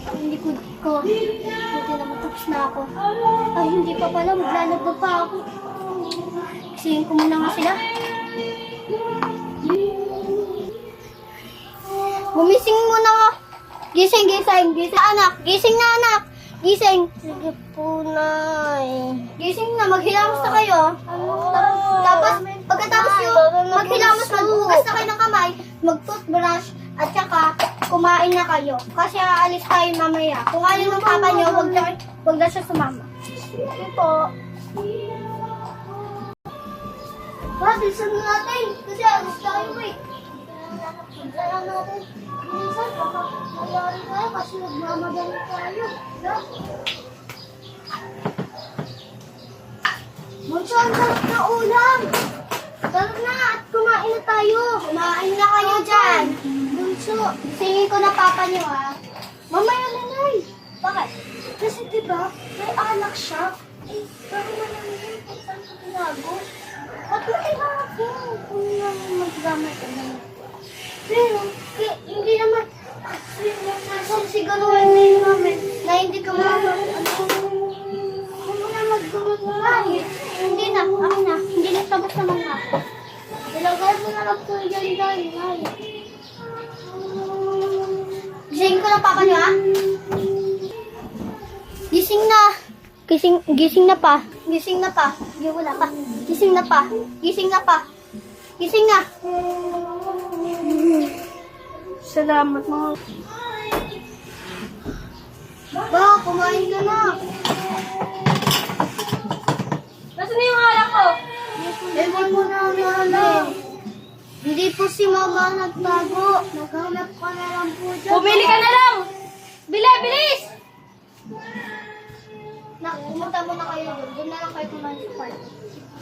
Ang likod ko. Buti naman tapos na ako. Ay, hindi pa pala. Maglalaba pa ako. Kasihin ko muna nga sila. Gumising muna nga. Gising, gising, gising. Anak, gising na anak. Gising. Sige po, Nay. Gising na, maghilamos na kayo. Tapos, pagkatapos yung maghilamos, maghugas na kayo ng kamay, mag-toothbrush, at saka kumain na kayo. Kasi aalis tayo mamaya. Kung ayaw ng papa nyo, wag na siya sumama. Sige po. Bilisan na natin. Kasi alis tayo eh. Bilisan natin. Bilisan, baka mayari tayo kasi nagmamadali tayo. Bunso, ang sarap na ulam. Tara na at kumain na tayo. Kumain na kayo dyan. Bunso, singin ko na papa niyo ha. Mamaya na, Nay. Bakit? Kasi diba, may anak siya. Eh, pero naman yun kung saan ko tinago. Ba't may anak yun? Kung yung maggamit ka naman. Pero, hindi naman. Siguraduhin na yun namin na hindi ka Huwag mo na maggamit. Hindi na, ako na. Hindi na tabas naman ako. Ilagay mo na lang po dyan dahil. Gising ko na papa niyo, ha? Gising na. Gising na pa. Gising na pa. Hindi, wala pa. Gising na pa. Gising na pa. Gising na. Salamat mga. Ba, kumain ka na. Nasaan na yung alak ko? Ewan mo na namin. Hindi po si mama nagtago. Naghanap ka na lang po dyan. Pumili ka na lang! Bilis! Pumunta muna kayo doon. Doon na lang kayo kumain sa park.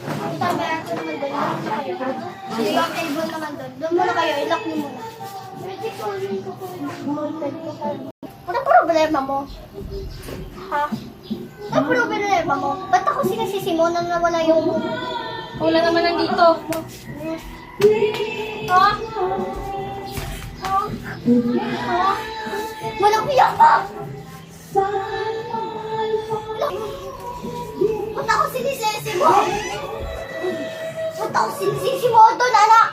Punta ba ako naman doon? Doon na kayo. Hindi ba table naman doon? Doon muna kayo. Ilock niyo muna. Ano problema mo? Ha? Ano problema mo? Ba't ako sinasisi mo na nawala yung... Wala naman nandito. Ha? Walang iyak ka! Ba't ako sinisisi mo? Ba't ako sinisisi mo doon, anak?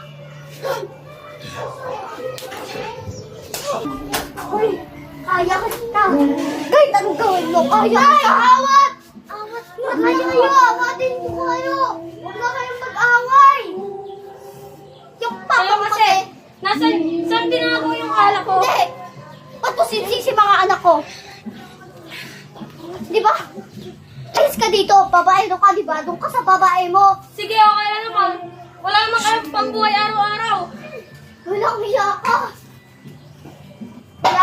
Uy, kaya ka kita. Kahit anong gawin mo, kaya ka. Awat! Awat kayo, awatin mo kayo. Huwag na kayong mag-away. Yung papa Kaya mo kasi, saan tinago yung alak ko? Hindi! Ba't mo sinisisi mga anak ko? Di ba? Alis ka dito, babae no ka, di ba? Doon ka sa babae mo. Sige, okay lang naman. Wala naman kayo pangbuhay araw-araw. Walang hiya ka. Wala.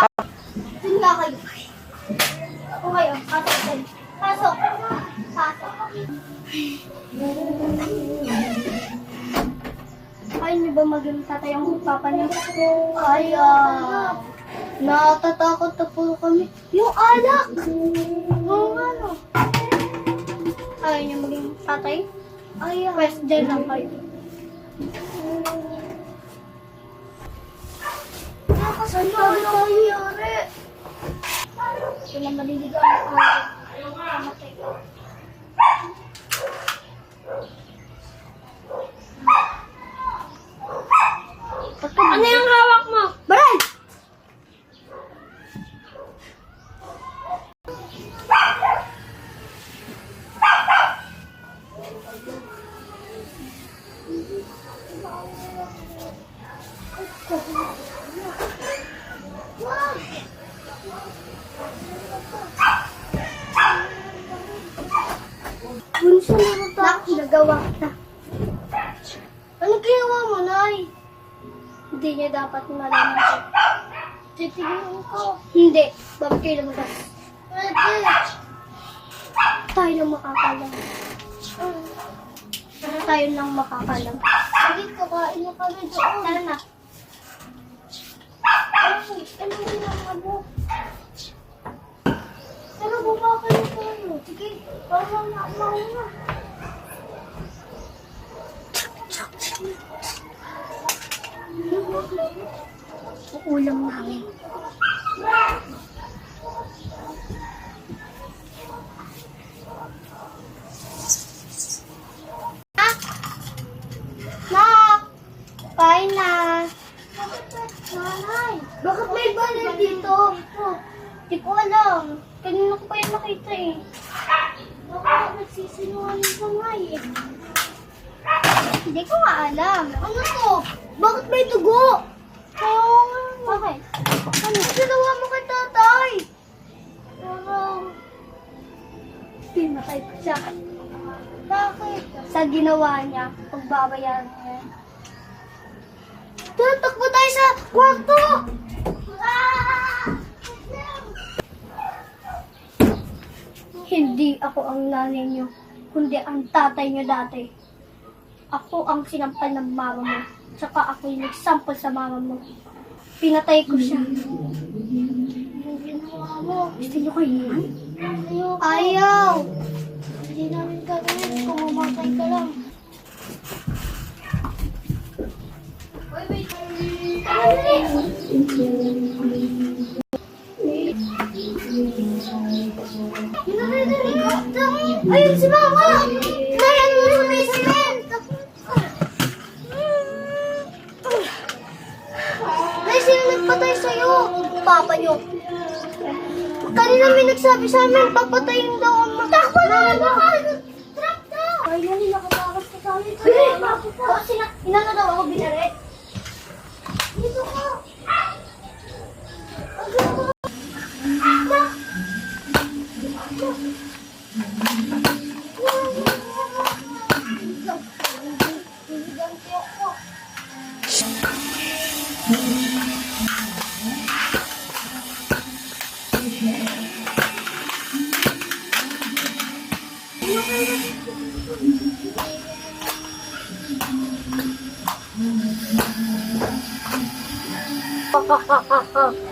Doon nga kayo. O kayo, pasok din. Pasok. Pasok. Ayaw niyo ba maging tatay ang papa niyo? Kaya. Natatakot na po kami. Yung alak. Yung ano. Ayaw niyo maging tatay? Ayaw. Pwes, dyan lang kayo. Saan ba nangyayari? Ito na maliligaw ako. Kamatay ko. Ano yung hawak mo? Baray! Bunso na ba? Nagawa ka. Ano ginawa mo, Nay? Hindi niya dapat malaman. Titignan ko. Hindi. Bakit kayo lumabas? Pwede. Tayo lang makakalang. Tayo lang makakalang. Sige, kakain na kami doon. Tara na. Ay, ano yung mo? Tara, baba kayo tayo. Sige, parang na. Ulam namin. Di ko alam. Kanina ko pa yung nakita eh. Baka nagsisinungaling ka nga eh. Hindi ko nga alam. Ano to? Bakit may dugo? Oo nga. Bakit? Ano? Ginawa mo kay tatay. Parang... Pinatay ko siya. Bakit? Sa ginawa niya, pagbabayaran niya. Tatakbo tayo sa kwarto! Hindi ako ang nanay niyo, kundi ang tatay niyo dati. Ako ang sinampal ng mama mo, tsaka ako yung nagsampal sa mama mo. Pinatay ko siya. Ang ginawa mo, gusto niyo kayo? Ayaw! Hindi namin gagawin kung umatay ka lang. Ayun si Mama! Nayan mo sa may cement! Nay, sino nagpatay sa'yo? Papa niyo. Kanina may nagsabi sa amin, papatayin daw ang mga... Takbo na! Trap na! Ay, nali, nakatakot ka sa amin. Kasi inano daw ako binaret. Dito ka!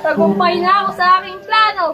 Tagumpay na ako sa aking plano.